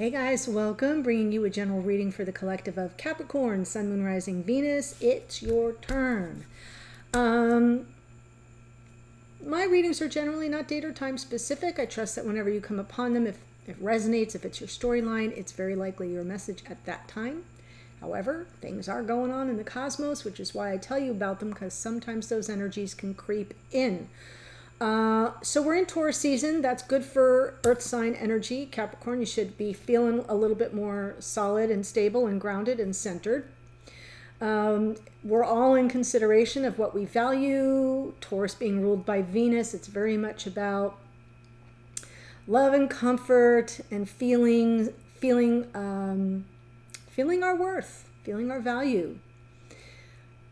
Hey guys, welcome. Bringing you a general reading for the collective of Capricorn, Sun, Moon, Rising, Venus. It's your turn. My readings are generally not date or time specific. I trust that whenever you come upon them, if it resonates, if it's your storyline, it's very likely your message at that time. However, things are going on in the cosmos, which is why I tell you about them, because sometimes those energies can creep in. So we're in Taurus season. That's good for earth sign energy. Capricorn, you should be feeling a little bit more solid and stable and grounded and centered. We're all in consideration of what we value. Taurus being ruled by Venus, it's very much about love and comfort and feeling our worth, feeling our value.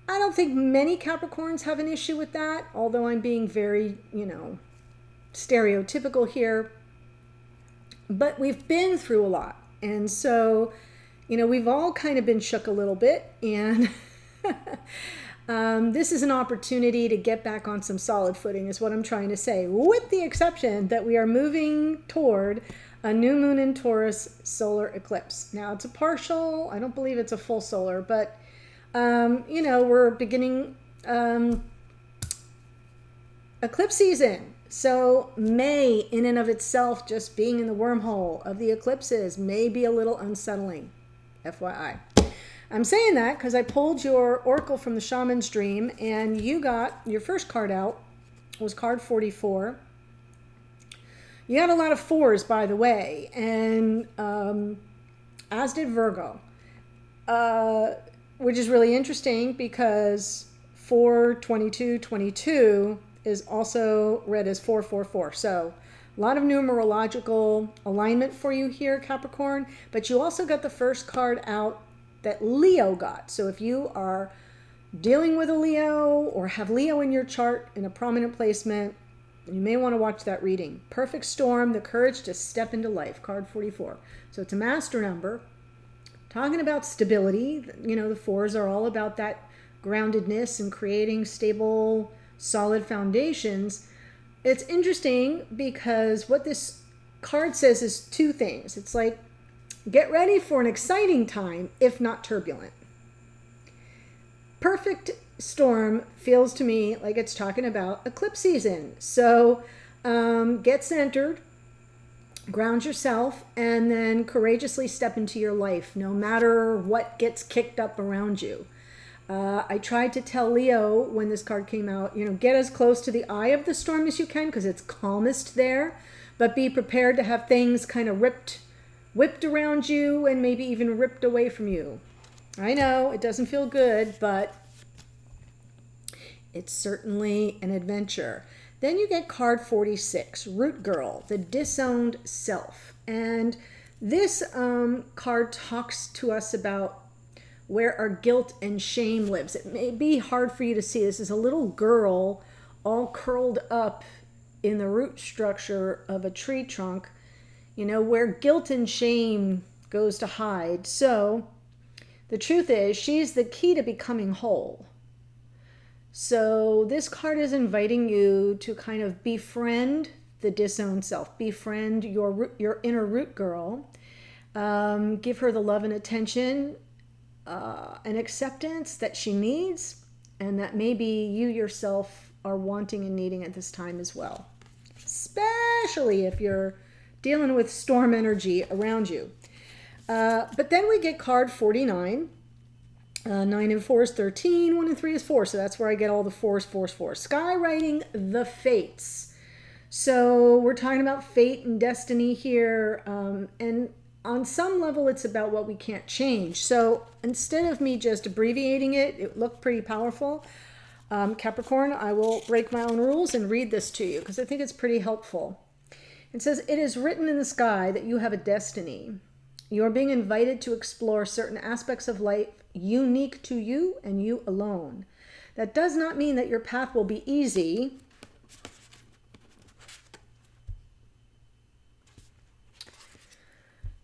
I don't think many Capricorns have an issue with that, although I'm being very, stereotypical here. But we've been through a lot. And so, we've all kind of been shook a little bit. And this is an opportunity to get back on some solid footing is what I'm trying to say, with the exception that we are moving toward a new moon in Taurus solar eclipse. Now, it's a partial. I don't believe it's a full solar, but we're beginning eclipse season. So May, in and of itself, just being in the wormhole of the eclipses may be a little unsettling. FYI. I'm saying that because I pulled your oracle from the shaman's dream, and you got your first card out was card 44. You got a lot of fours, by the way, and as did Virgo. Which is really interesting because 4/22/22 is also read as 444. So a lot of numerological alignment for you here, Capricorn. But you also got the first card out that Leo got. So if you are dealing with a Leo or have Leo in your chart in a prominent placement, you may want to watch that reading. Perfect storm, the courage to step into life, card 44. So it's a master number. Talking about stability, the fours are all about that groundedness and creating stable, solid foundations. It's interesting because what this card says is two things. It's like, get ready for an exciting time, if not turbulent. Perfect storm feels to me like it's talking about eclipse season. So get centered. Ground yourself and then courageously step into your life, no matter what gets kicked up around you. I tried to tell Leo when this card came out, get as close to the eye of the storm as you can because it's calmest there, but be prepared to have things kind of whipped around you and maybe even ripped away from you. I know it doesn't feel good, but it's certainly an adventure. Then you get card 46, Root Girl, the disowned self. And this card talks to us about where our guilt and shame lives. It may be hard for you to see. This is a little girl all curled up in the root structure of a tree trunk, where guilt and shame goes to hide. So the truth is, she's the key to becoming whole. So this card is inviting you to kind of befriend the disowned self, befriend your inner root girl, give her the love and attention and acceptance that she needs, and that maybe you yourself are wanting and needing at this time as well, especially if you're dealing with storm energy around you. But then we get card 49. 9 and 4 is 13, 1 and 3 is 4. So that's where I get all the fours. Skywriting the fates. So we're talking about fate and destiny here. And on some level, it's about what we can't change. So instead of me just abbreviating it, it looked pretty powerful. Capricorn, I will break my own rules and read this to you because I think it's pretty helpful. It says, it is written in the sky that you have a destiny. You are being invited to explore certain aspects of life unique to you and you alone. That does not mean that your path will be easy.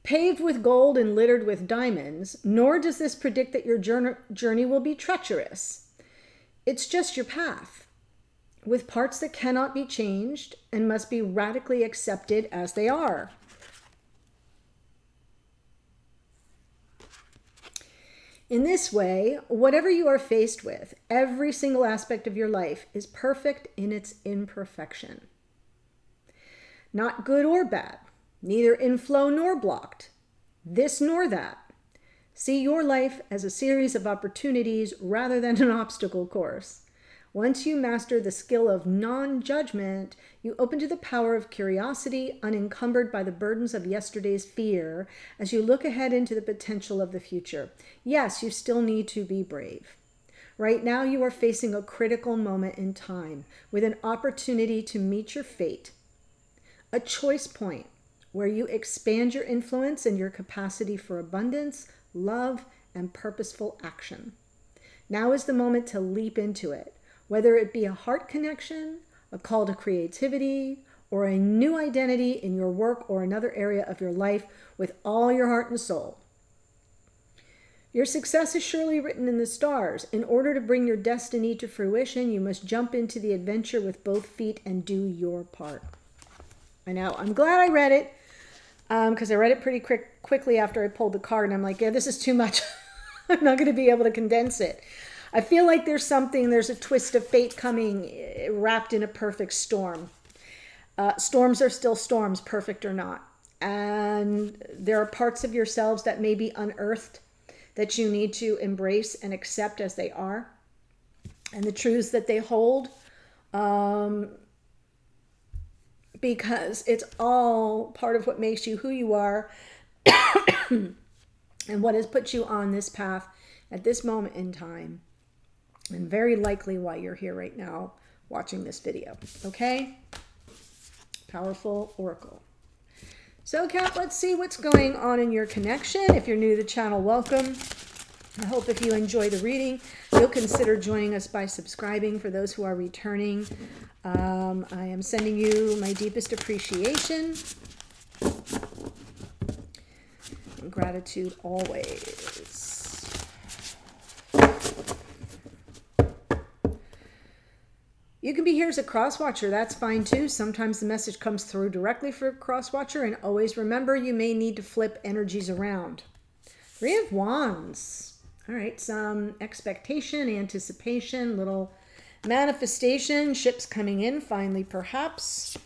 Paved with gold and littered with diamonds, nor does this predict that your journey will be treacherous. It's just your path, with parts that cannot be changed and must be radically accepted as they are. In this way, whatever you are faced with, every single aspect of your life is perfect in its imperfection. Not good or bad, neither in flow nor blocked, this nor that. See your life as a series of opportunities rather than an obstacle course. Once you master the skill of non-judgment, you open to the power of curiosity, unencumbered by the burdens of yesterday's fear, as you look ahead into the potential of the future. Yes, you still need to be brave. Right now, you are facing a critical moment in time with an opportunity to meet your fate, a choice point where you expand your influence and your capacity for abundance, love, and purposeful action. Now is the moment to leap into it. Whether it be a heart connection, a call to creativity, or a new identity in your work or another area of your life with all your heart and soul. Your success is surely written in the stars. In order to bring your destiny to fruition, you must jump into the adventure with both feet and do your part. I know, I'm glad I read it, because I read it pretty quickly after I pulled the card, and I'm like, yeah, this is too much. I'm not going to be able to condense it. I feel like there's a twist of fate coming wrapped in a perfect storm. Storms are still storms, perfect or not. And there are parts of yourselves that may be unearthed that you need to embrace and accept as they are. And the truths that they hold, because it's all part of what makes you who you are and what has put you on this path at this moment in time. And very likely why you're here right now watching this video. Okay? Powerful Oracle. So, Cap, let's see what's going on in your connection. If you're new to the channel, welcome. I hope if you enjoy the reading, you'll consider joining us by subscribing. For those who are returning, I am sending you my deepest appreciation and gratitude always. You can be here as a cross-watcher. That's fine too. Sometimes the message comes through directly for a cross-watcher. And always remember, you may need to flip energies around. 3 of Wands. All right, some expectation, anticipation, little manifestation. Ships coming in, finally, perhaps.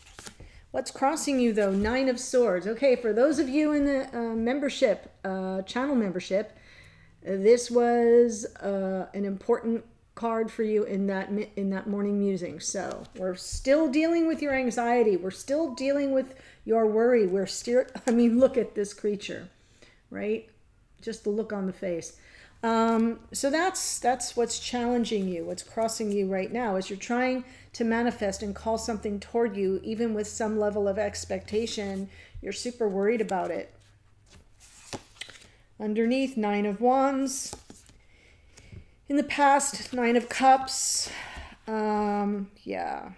What's crossing you, though? 9 of Swords. Okay, for those of you in the membership, channel membership, this was an important card for you in that morning musing. So we're still dealing with your anxiety. We're still dealing with your worry. We're still, I mean, look at this creature, right? Just the look on the face. So that's what's challenging you, what's crossing you right now, as you're trying to manifest and call something toward you, even with some level of expectation. You're super worried about it. Underneath, 9 of Wands. In the past, 9 of Cups. Yeah.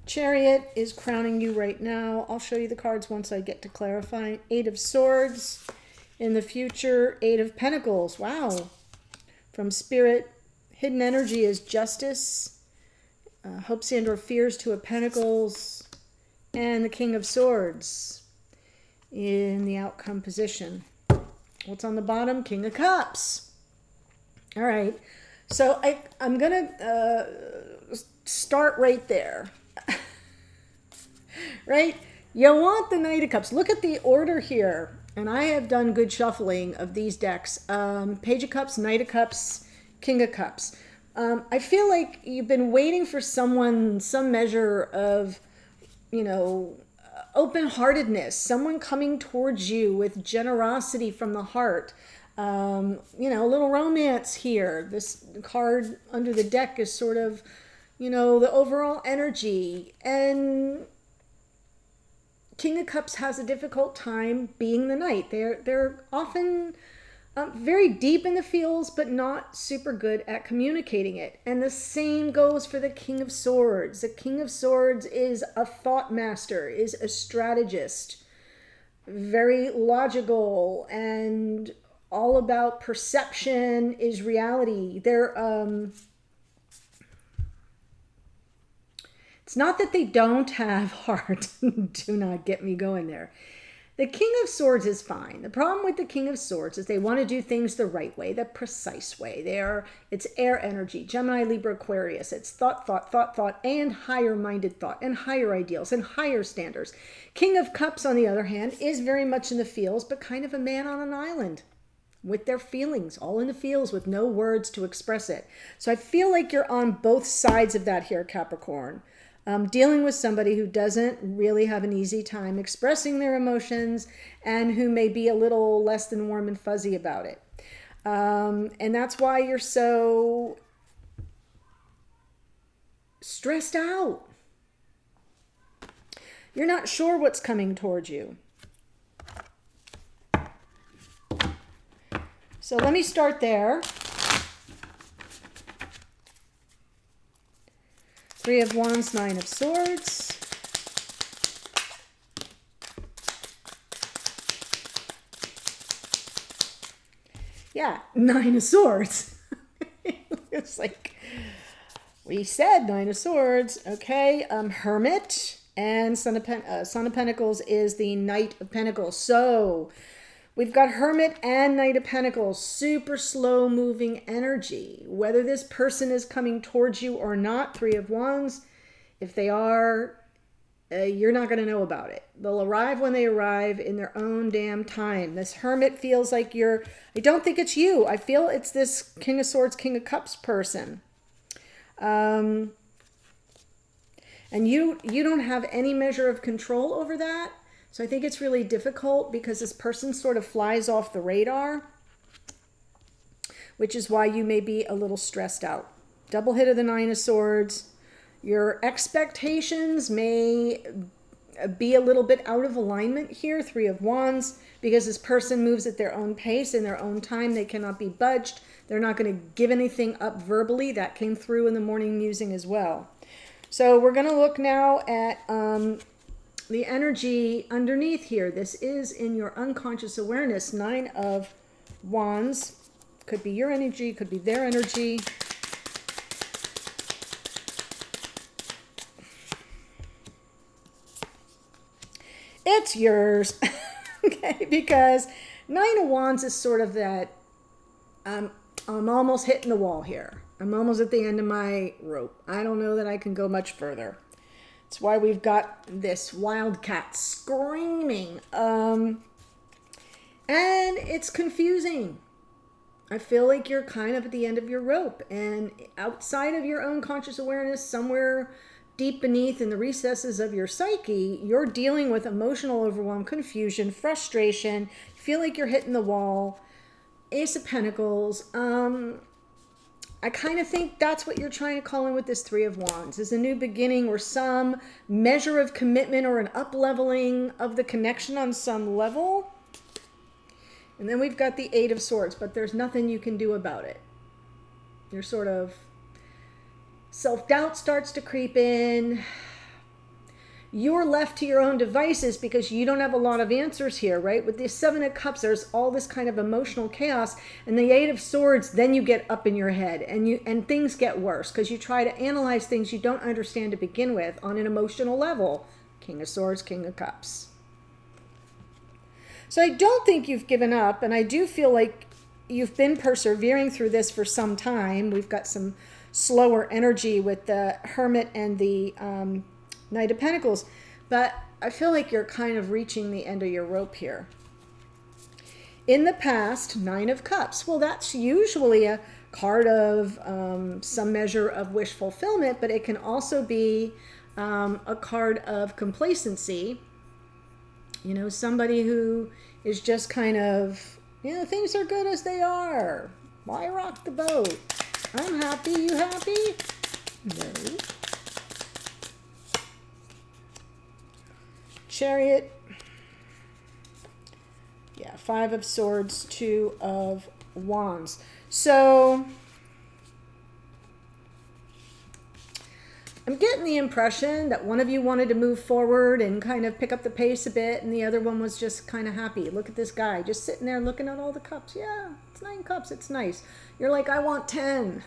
Chariot is crowning you right now. I'll show you the cards once I get to clarifying. 8 of Swords. In the future, 8 of Pentacles. Wow. From Spirit, hidden energy is Justice. Hopes and/or fears, 2 of Pentacles. And the King of Swords in the outcome position. What's on the bottom? King of Cups. All right, so I'm going to start right there, right? You want the Knight of Cups. Look at the order here, and I have done good shuffling of these decks. Page of Cups, Knight of Cups, King of Cups. I feel like you've been waiting for someone, some measure of, open-heartedness, someone coming towards you with generosity from the heart. A little romance here. This card under the deck is sort of, the overall energy. And King of Cups has a difficult time being the knight. They're often very deep in the feels, but not super good at communicating it. And the same goes for the King of Swords. The King of Swords is a thought master, is a strategist, very logical and all about perception is reality. It's not that they don't have heart. Do not get me going there. The King of Swords is fine. The problem with the King of Swords is they want to do things the right way, the precise way. It's air energy, Gemini, Libra, Aquarius. It's thought, thought, thought, thought, and higher-minded thought, and higher ideals, and higher standards. King of Cups, on the other hand, is very much in the feels, but kind of a man on an island with their feelings, all in the feels with no words to express it. So I feel like you're on both sides of that here, Capricorn. Dealing with somebody who doesn't really have an easy time expressing their emotions and who may be a little less than warm and fuzzy about it. And that's why you're so stressed out. You're not sure what's coming towards you. So let me start there. Three of Wands, Nine of Swords. Yeah, Nine of Swords. It's like we said, Nine of Swords. Okay, Hermit and Son of Pentacles is the Knight of Pentacles. So we've got Hermit and Knight of Pentacles, super slow moving energy. Whether this person is coming towards you or not, Three of Wands, if they are, you're not going to know about it. They'll arrive when they arrive in their own damn time. This Hermit feels like I don't think it's you. I feel it's this King of Swords, King of Cups person. And you don't have any measure of control over that. So I think it's really difficult because this person sort of flies off the radar, which is why you may be a little stressed out. Double hit of the Nine of Swords. Your expectations may be a little bit out of alignment here, Three of Wands, because this person moves at their own pace, in their own time. They cannot be budged. They're not going to give anything up verbally. That came through in the morning musing as well. So we're going to look now at the energy underneath here. This is in your unconscious awareness. Nine of Wands. Could be your energy, could be their energy. It's yours. Okay, because Nine of Wands is sort of that, I'm almost hitting the wall here. I'm almost at the end of my rope. I don't know that I can go much further. That's why we've got this wildcat screaming. And it's confusing. I feel like you're kind of at the end of your rope. And outside of your own conscious awareness, somewhere deep beneath in the recesses of your psyche, you're dealing with emotional overwhelm, confusion, frustration. You feel like you're hitting the wall. Ace of Pentacles. I kind of think that's what you're trying to call in with this Three of Wands, is a new beginning or some measure of commitment or an up-leveling of the connection on some level. And then we've got the Eight of Swords, but there's nothing you can do about it. You're sort of, self-doubt starts to creep in. You're left to your own devices because you don't have a lot of answers here, right? With the Seven of Cups, there's all this kind of emotional chaos, and the Eight of Swords, then you get up in your head and things get worse because you try to analyze things you don't understand to begin with on an emotional level. King of Swords, King of Cups. So I don't think you've given up, and I do feel like you've been persevering through this for some time. We've got some slower energy with the Hermit and the Knight of Pentacles, but I feel like you're kind of reaching the end of your rope here. In the past, Nine of Cups. Well, that's usually a card of some measure of wish fulfillment, but it can also be a card of complacency. You know, somebody who is just kind of, you know, things are good as they are. Why rock the boat? I'm happy. You happy? No. Chariot. Yeah, Five of Swords, Two of Wands. So I'm getting the impression that one of you wanted to move forward and kind of pick up the pace a bit, and the other one was just kind of happy. Look at this guy just sitting there looking at all the cups. Yeah, it's 9 cups. It's nice. You're like, I want 10.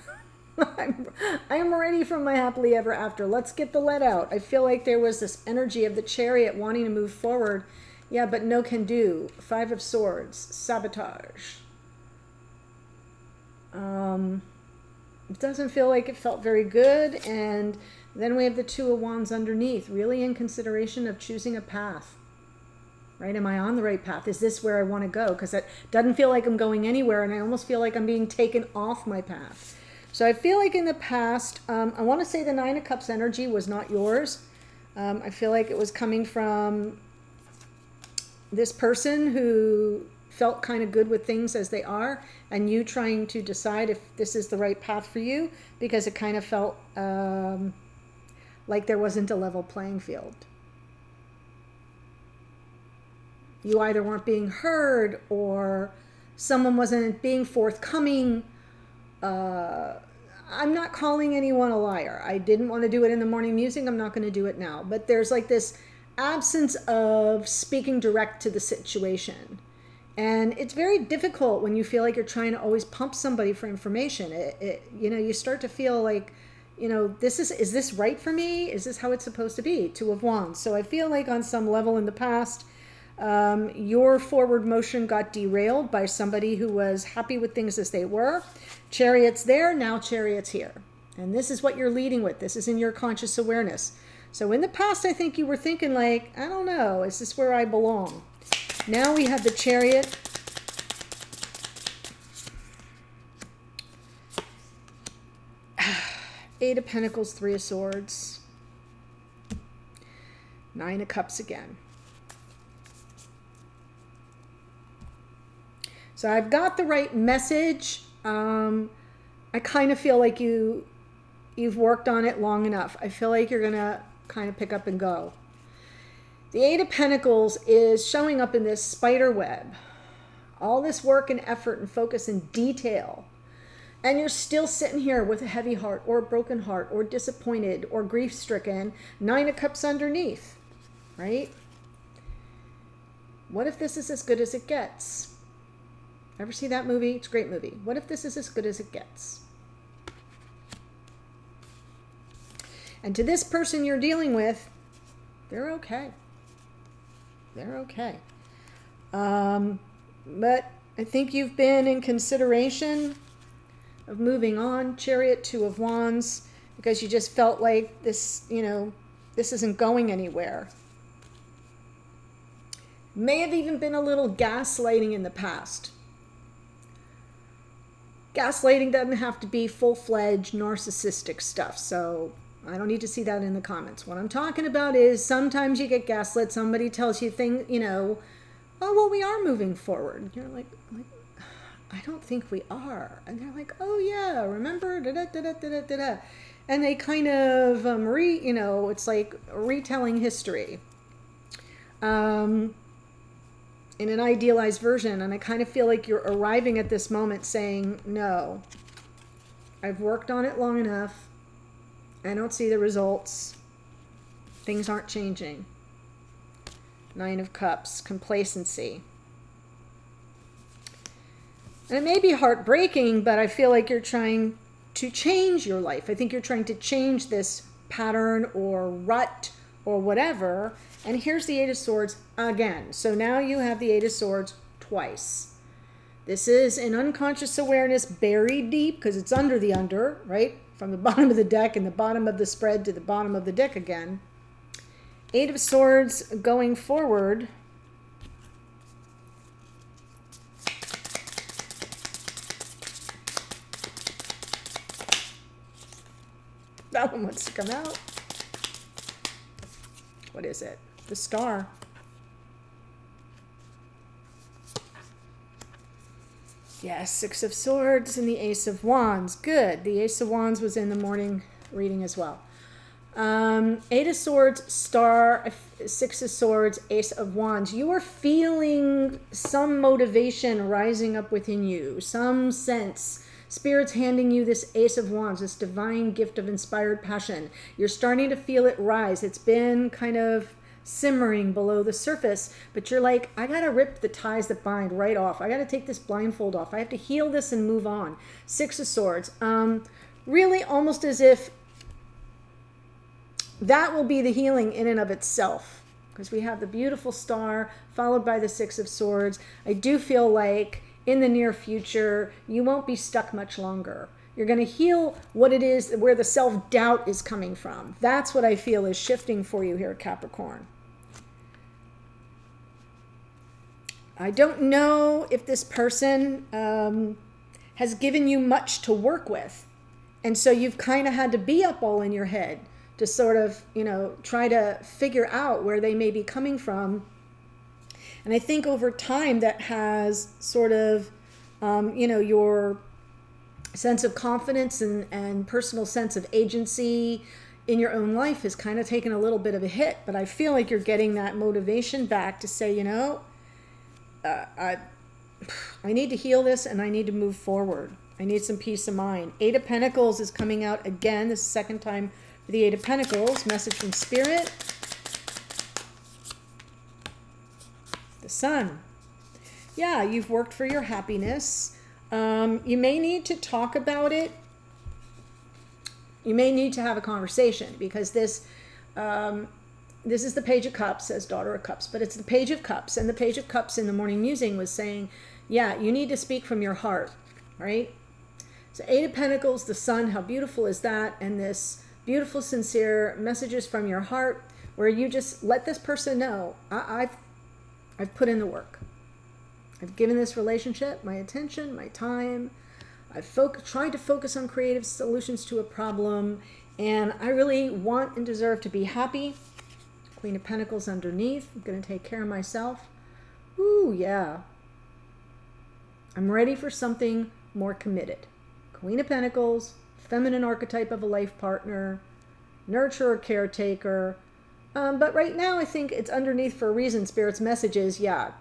I'm ready for my happily ever after. Let's get the let out. I feel like there was this energy of the Chariot wanting to move forward Yeah, but no can do. 5 of Swords. Sabotage. It doesn't feel like it felt very good. And then we have the 2 of Wands underneath. Really in consideration of choosing a path. Right? Am I on the right path? Is this where I want to go? Because it doesn't feel like I'm going anywhere. And I almost feel like I'm being taken off my path. So I feel like in the past, I want to say the 9 of Cups energy was not yours. I feel like it was coming from this person who felt kind of good with things as they are, and you trying to decide if this is the right path for you, because it kind of felt like there wasn't a level playing field. You either weren't being heard or someone wasn't being forthcoming. I'm not calling anyone a liar. I didn't want to do it in the morning musing. I'm not going to do it now. But there's like this absence of speaking direct to the situation. And it's very difficult when you feel like you're trying to always pump somebody for information. You start to feel like, is this right for me? Is this how it's supposed to be? 2 of Wands. So I feel like on some level in the past, your forward motion got derailed by somebody who was happy with things as they were. Chariot's there, now Chariot's here. And this is what you're leading with. This is in your conscious awareness. So in the past, I think you were thinking like, I don't know, is this where I belong? Now we have the Chariot. Eight of Pentacles, 3 of Swords. 9 of Cups again. So I've got the right message. I kind of feel like you've worked on it long enough. I feel like you're going to kind of pick up and go. The 8 of Pentacles is showing up in this spider web. All this work and effort and focus and detail. And you're still sitting here with a heavy heart or a broken heart or disappointed or grief-stricken. 9 of Cups underneath, right? What if this is as good as it gets? Ever see that movie? It's a great movie. What if this is as good as it gets? And to this person you're dealing with, they're okay. They're okay. But I think you've been in consideration of moving on. Chariot, 2 of Wands, because you just felt like this, this isn't going anywhere. May have even been a little gaslighting in the past. Gaslighting doesn't have to be full-fledged narcissistic stuff, so I don't need to see that in the comments. What I'm talking about is sometimes you get gaslit. Somebody tells you things, oh, well, we are moving forward. You're like, I don't think we are. And they're like, oh, yeah, remember? Da-da-da-da-da-da-da. And they kind of, it's like retelling history. In an idealized version, and I kind of feel like you're arriving at this moment saying, no, I've worked on it long enough. I don't see the results. Things aren't changing. 9 of Cups, complacency. And it may be heartbreaking, but I feel like you're trying to change your life. I think you're trying to change this pattern or rut or whatever. And here's the 8 of Swords again. So now you have the 8 of Swords twice. This is an unconscious awareness buried deep because it's under the under, right? From the bottom of the deck and the bottom of the spread to the bottom of the deck again. 8 of Swords going forward. That one wants to come out. What is it? The Star. Yes, 6 of Swords and the Ace of Wands. Good. The Ace of Wands was in the morning reading as well. 8 of Swords, Star, 6 of Swords, Ace of Wands. You are feeling some motivation rising up within you, some sense. Spirit's handing you this Ace of Wands, this divine gift of inspired passion. You're starting to feel it rise. It's been kind of simmering below the surface, but you're like, I gotta rip the ties that bind right off. I gotta take this blindfold off. I have to heal this and move on. 6 of Swords. Really almost as if that will be the healing in and of itself. because we have the beautiful star followed by the Six of Swords. I do feel like in the near future, you won't be stuck much longer. You're going to heal what it is, where the self-doubt is coming from. That's what I feel is shifting for you here, Capricorn. I don't know if this person has given you much to work with. And so you've kind of had to be up all in your head to sort of, try to figure out where they may be coming from. And I think over time that has sort of, your sense of confidence and personal sense of agency in your own life has kind of taken a little bit of a hit. But I feel like you're getting that motivation back to say, I need to heal this and I need to move forward. I need some peace of mind. Eight of Pentacles is coming out again. This is the second time for the Eight of Pentacles. Message from Spirit. The Sun. Yeah, you've worked for your happiness. You may need to talk about it. You may need to have a conversation because this is the Page of Cups, says Daughter of Cups, but it's the Page of Cups. And the Page of Cups in the morning musing was saying, yeah, you need to speak from your heart, right? So Eight of Pentacles, the Sun, how beautiful is that? And this beautiful, sincere messages from your heart where you just let this person know, I've put in the work. I've given this relationship my attention, my time. I've tried to focus on creative solutions to a problem, and I really want and deserve to be happy. Queen of Pentacles underneath. I'm going to take care of myself. Ooh, yeah. I'm ready for something more committed. Queen of Pentacles, feminine archetype of a life partner, nurturer, caretaker. But right now I think it's underneath for a reason. Spirit's message is, yeah,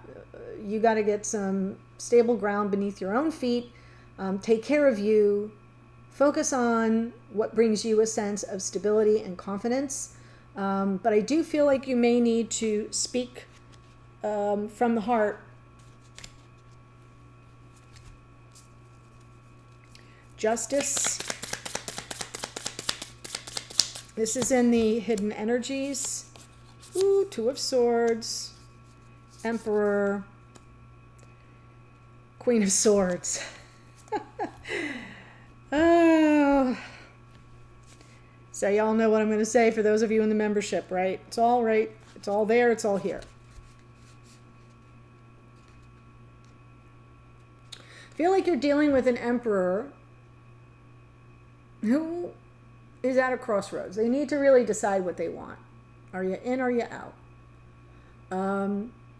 you got to get some stable ground beneath your own feet. Take care of you. Focus on what brings you a sense of stability and confidence. But I do feel like you may need to speak from the heart. Justice. This is in the hidden energies. Ooh, Two of Swords. Emperor. Queen of Swords. Oh. So y'all know what I'm going to say for those of you in the membership, right? It's all right. It's all there. It's all here. Feel like you're dealing with an emperor who is at a crossroads. They need to really decide what they want. Are you in or are you out?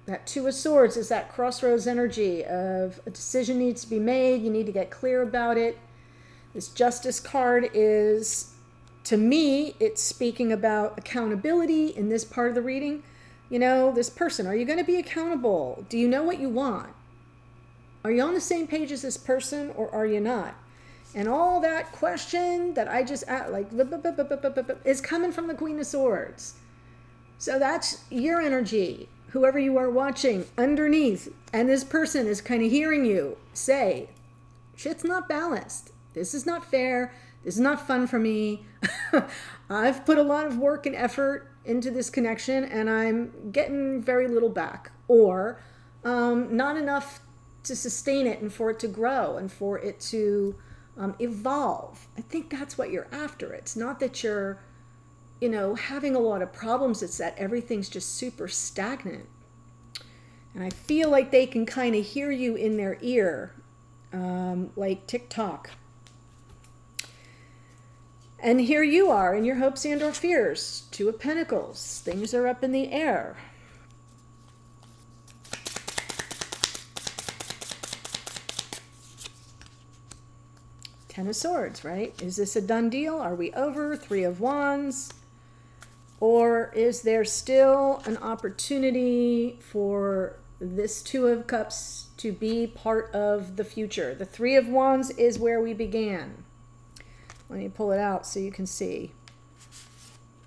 That Two of Swords is that crossroads energy of a decision needs to be made. You need to get clear about it. This Justice card is, to me, it's speaking about accountability in this part of the reading. This person, are you going to be accountable? Do you know what you want? Are you on the same page as this person or are you not? And all that question that I just is coming from the Queen of Swords. So that's your energy, whoever you are watching underneath. And this person is kind of hearing you say, shit's not balanced. This is not fair. This is not fun for me. I've put a lot of work and effort into this connection and I'm getting very little back. Or not enough to sustain it and for it to grow and for it to evolve. I think that's what you're after. It's not that you're, having a lot of problems. It's that everything's just super stagnant. And I feel like they can kind of hear you in their ear, like tick-tock. And here you are in your hopes and or fears. Two of Pentacles. Things are up in the air. Ten of Swords, right? Is this a done deal? Are we over? Three of Wands. Or is there still an opportunity for this Two of Cups to be part of the future? The Three of Wands is where we began. Let me pull it out so you can see.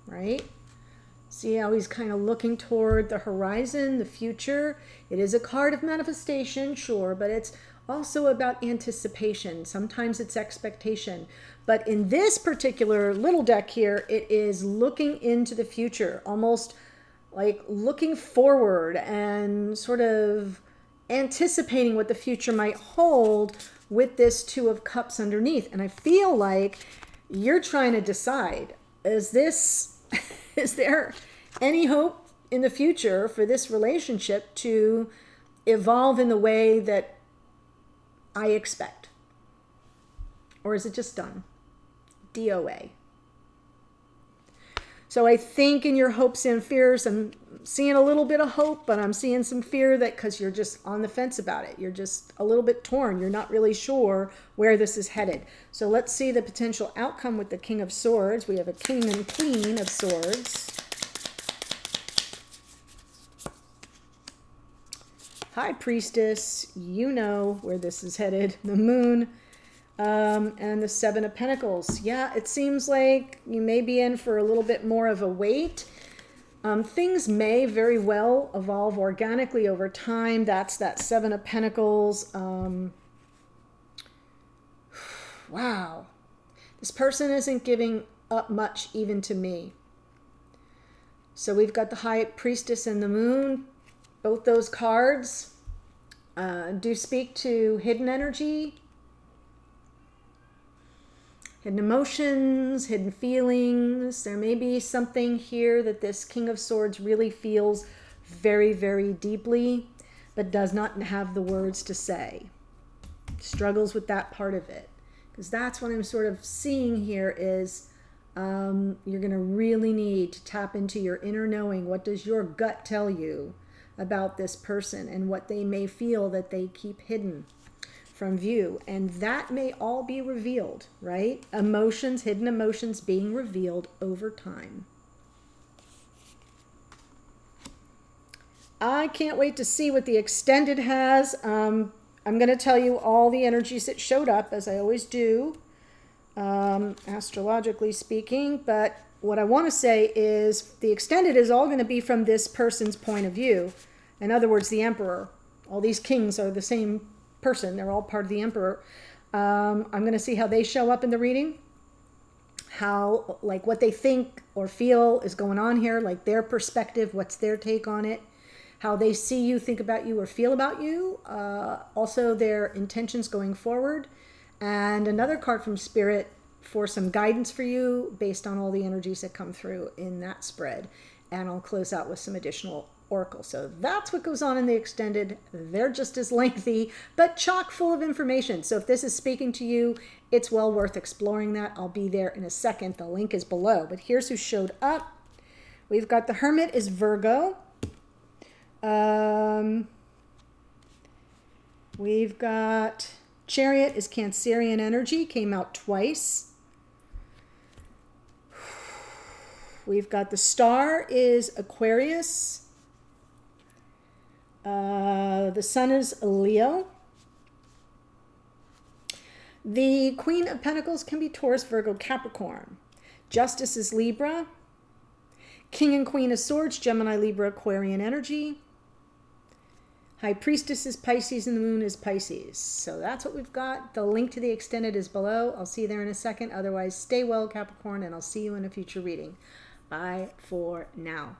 Right? See how he's kind of looking toward the horizon, the future. It is a card of manifestation, sure, but it's also about anticipation. Sometimes it's expectation. But in this particular little deck here, it is looking into the future, almost like looking forward and sort of anticipating what the future might hold with this Two of Cups underneath. And I feel like you're trying to decide, is there any hope in the future for this relationship to evolve in the way that I expect? Or is it just done? DOA. So I think in your hopes and fears, I'm seeing a little bit of hope, but I'm seeing some fear that because you're just on the fence about it. You're just a little bit torn. You're not really sure where this is headed. So let's see the potential outcome with the King of Swords. We have a King and Queen of Swords. Hi, Priestess. You know where this is headed. The Moon. And the Seven of Pentacles. Yeah, it seems like you may be in for a little bit more of a wait. Things may very well evolve organically over time. That's that Seven of Pentacles. Wow. This person isn't giving up much even to me. So we've got the High Priestess and the Moon. Both those cards do speak to hidden energy, hidden emotions, hidden feelings. There may be something here that this King of Swords really feels very, very deeply, but does not have the words to say. Struggles with that part of it. Because that's what I'm sort of seeing here is you're going to really need to tap into your inner knowing. What does your gut tell you about this person and what they may feel that they keep hidden from view? And that may all be revealed, right? Emotions, hidden emotions being revealed over time. I can't wait to see what the extended has. I'm going to tell you all the energies that showed up, as I always do, astrologically speaking. But what I want to say is the extended is all going to be from this person's point of view. In other words, the Emperor. All these kings are the same person. They're all part of the Emperor. I'm going to see how they show up in the reading. How, like, what they think or feel is going on here, like their perspective, what's their take on it, how they see you, think about you, or feel about you. Also, their intentions going forward. And another card from Spirit for some guidance for you based on all the energies that come through in that spread. And I'll close out with some additional oracle. So that's what goes on in the extended. They're just as lengthy, but chock full of information. So if this is speaking to you, it's well worth exploring that. I'll be there in a second. The link is below. But here's who showed up. We've got the Hermit is Virgo. We've got Chariot is Cancerian energy. Came out twice. We've got the Star is Aquarius. The Sun is Leo. The Queen of Pentacles can be Taurus, Virgo, Capricorn. Justice is Libra. King and Queen of Swords, Gemini, Libra, Aquarian energy. High Priestess is Pisces and the Moon is Pisces. So that's what we've got. The link to the extended is below. I'll see you there in a second. Otherwise, stay well, Capricorn, and I'll see you in a future reading. Bye for now.